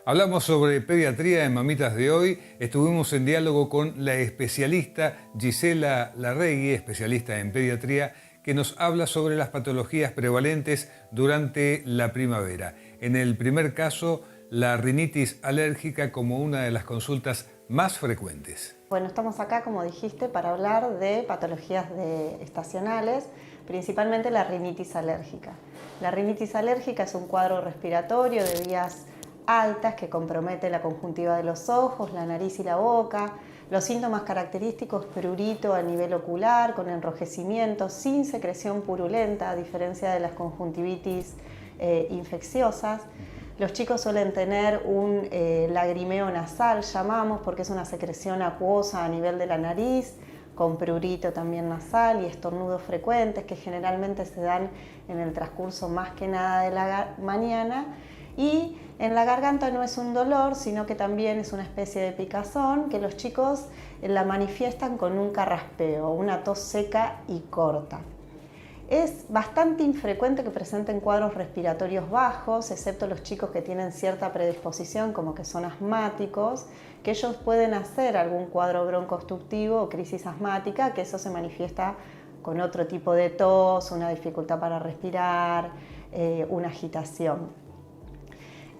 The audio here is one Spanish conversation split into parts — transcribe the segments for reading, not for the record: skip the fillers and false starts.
Hablamos sobre pediatría en Mamitas de hoy. Estuvimos en diálogo con la especialista Gisela Larregui, especialista en pediatría, que nos habla sobre las patologías prevalentes durante la primavera. En el primer caso, la rinitis alérgica como una de las consultas más frecuentes. Bueno, estamos acá, como dijiste, para hablar de patologías estacionales, principalmente la rinitis alérgica. La rinitis alérgica es un cuadro respiratorio de vías altas que compromete la conjuntiva de los ojos, la nariz y la boca. Los síntomas característicos: prurito a nivel ocular, con enrojecimiento, sin secreción purulenta, a diferencia de las conjuntivitis infecciosas. Los chicos suelen tener un lagrimeo nasal, llamamos, porque es una secreción acuosa a nivel de la nariz, con prurito también nasal y estornudos frecuentes que generalmente se dan en el transcurso más que nada de la mañana. Y en la garganta no es un dolor, sino que también es una especie de picazón que los chicos la manifiestan con un carraspeo, una tos seca y corta. Es bastante infrecuente que presenten cuadros respiratorios bajos, excepto los chicos que tienen cierta predisposición, como que son asmáticos, que ellos pueden hacer algún cuadro broncoobstructivo o crisis asmática, que eso se manifiesta con otro tipo de tos, una dificultad para respirar, una agitación.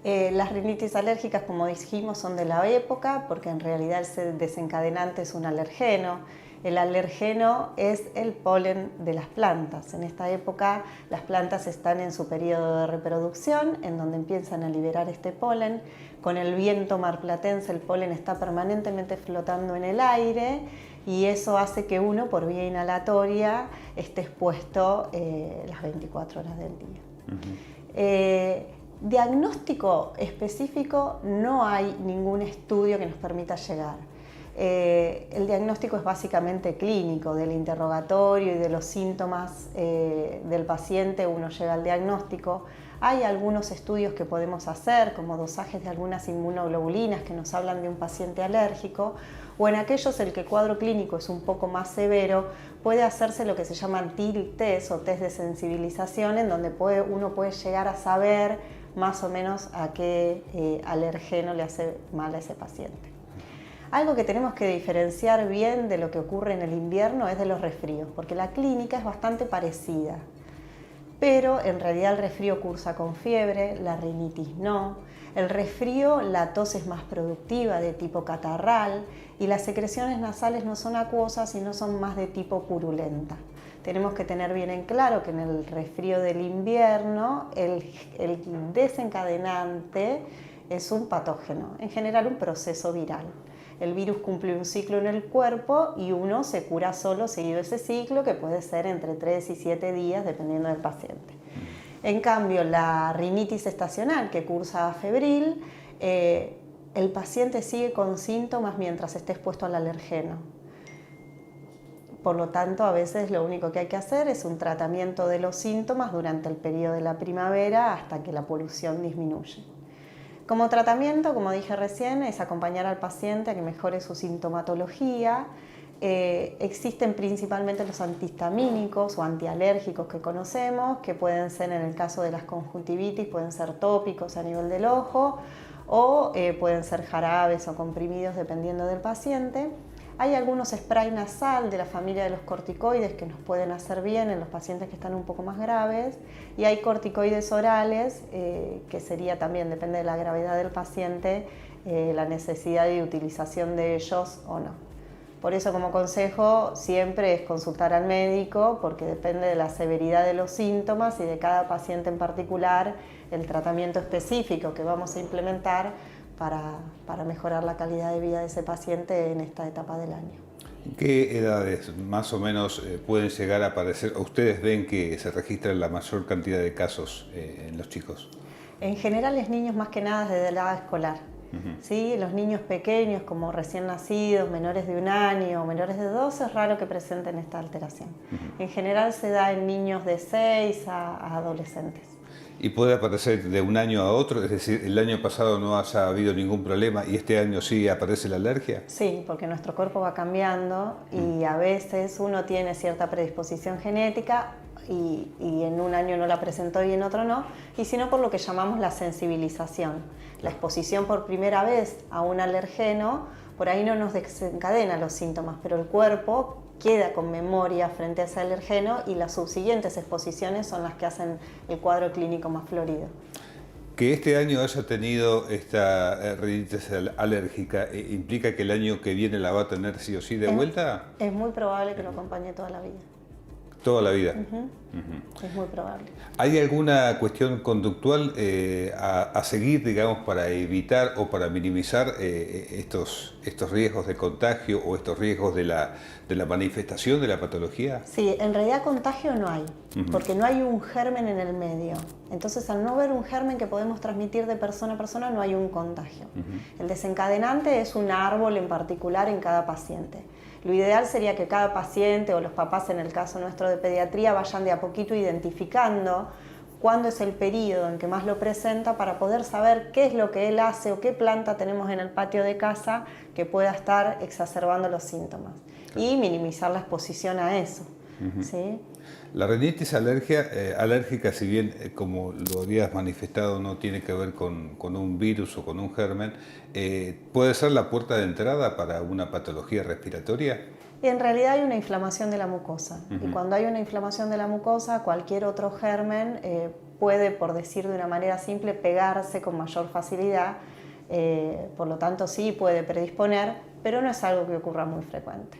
Las rinitis alérgicas, como dijimos, son de la época, porque en realidad el desencadenante es un alergeno. El alergeno es el polen de las plantas. En esta época las plantas están en su periodo de reproducción, en donde empiezan a liberar este polen. Con el viento marplatense el polen está permanentemente flotando en el aire y eso hace que uno, por vía inhalatoria, esté expuesto las 24 horas del día. Diagnóstico específico no hay ningún estudio que nos permita llegar. El diagnóstico es básicamente clínico, del interrogatorio y de los síntomas del paciente uno llega al diagnóstico. Hay algunos estudios que podemos hacer, como dosajes de algunas inmunoglobulinas que nos hablan de un paciente alérgico, o en aquellos el que el cuadro clínico es un poco más severo, puede hacerse lo que se llaman TIL test o test de sensibilización, en donde uno puede llegar a saber más o menos a qué alergeno le hace mal a ese paciente. Algo que tenemos que diferenciar bien de lo que ocurre en el invierno es de los resfríos, porque la clínica es bastante parecida, pero en realidad el resfrío cursa con fiebre, la rinitis no. El resfrío, la tos es más productiva, de tipo catarral, y las secreciones nasales no son acuosas, sino son más de tipo purulenta. Tenemos que tener bien en claro que en el resfrío del invierno el desencadenante es un patógeno, en general un proceso viral. El virus cumple un ciclo en el cuerpo y uno se cura solo seguido ese ciclo, que puede ser entre 3 y 7 días, dependiendo del paciente. En cambio, la rinitis estacional, que cursa febril, el paciente sigue con síntomas mientras esté expuesto al alergeno. Por lo tanto, a veces lo único que hay que hacer es un tratamiento de los síntomas durante el periodo de la primavera hasta que la polución disminuye. Como tratamiento, como dije recién, es acompañar al paciente a que mejore su sintomatología. Existen principalmente los antihistamínicos o antialérgicos que conocemos, que pueden ser, en el caso de las conjuntivitis, pueden ser tópicos a nivel del ojo o pueden ser jarabes o comprimidos dependiendo del paciente. Hay algunos spray nasal de la familia de los corticoides que nos pueden hacer bien en los pacientes que están un poco más graves, y hay corticoides orales que sería también, depende de la gravedad del paciente, la necesidad de utilización de ellos o no. Por eso, como consejo, siempre es consultar al médico, porque depende de la severidad de los síntomas y de cada paciente en particular el tratamiento específico que vamos a implementar para mejorar la calidad de vida de ese paciente en esta etapa del año. ¿En qué edades más o menos pueden llegar a aparecer, o ustedes ven que se registra la mayor cantidad de casos en los chicos? En general es niños más que nada desde la edad escolar. ¿Sí? Los niños pequeños, como recién nacidos, menores de 1 año o menores de 2, es raro que presenten esta alteración. En general se da en niños de 6 a adolescentes. ¿Y puede aparecer de un año a otro? Es decir, el año pasado no haya habido ningún problema y este año sí aparece la alergia. Sí, porque nuestro cuerpo va cambiando y a veces uno tiene cierta predisposición genética y en un año no la presentó y en otro no, y sino por lo que llamamos la sensibilización. La exposición por primera vez a un alergeno, por ahí no nos desencadena los síntomas, pero el cuerpo queda con memoria frente a ese alergeno y las subsiguientes exposiciones son las que hacen el cuadro clínico más florido. Que este año haya tenido esta rinitis alérgica, ¿implica que el año que viene la va a tener sí o sí de vuelta? Es muy probable que lo acompañe toda la vida. Toda la vida. Es muy probable. ¿Hay alguna cuestión conductual a seguir, digamos, para evitar o para minimizar estos riesgos de contagio o estos riesgos de la manifestación de la patología? Sí, en realidad contagio no hay, porque no hay un germen en el medio. Entonces, al no ver un germen que podemos transmitir de persona a persona, no hay un contagio. El desencadenante es un árbol en particular en cada paciente. Lo ideal sería que cada paciente o los papás, en el caso nuestro de pediatría, vayan de a poquito identificando cuándo es el periodo en que más lo presenta para poder saber qué es lo que él hace o qué planta tenemos en el patio de casa que pueda estar exacerbando los síntomas y minimizar la exposición a eso. ¿Sí? La rinitis alérgica, si bien, como lo habías manifestado, no tiene que ver con un virus o con un germen, ¿puede ser la puerta de entrada para una patología respiratoria? Y en realidad hay una inflamación de la mucosa. Y cuando hay una inflamación de la mucosa, cualquier otro germen puede, por decir de una manera simple, pegarse con mayor facilidad. Por lo tanto, sí puede predisponer, pero no es algo que ocurra muy frecuente.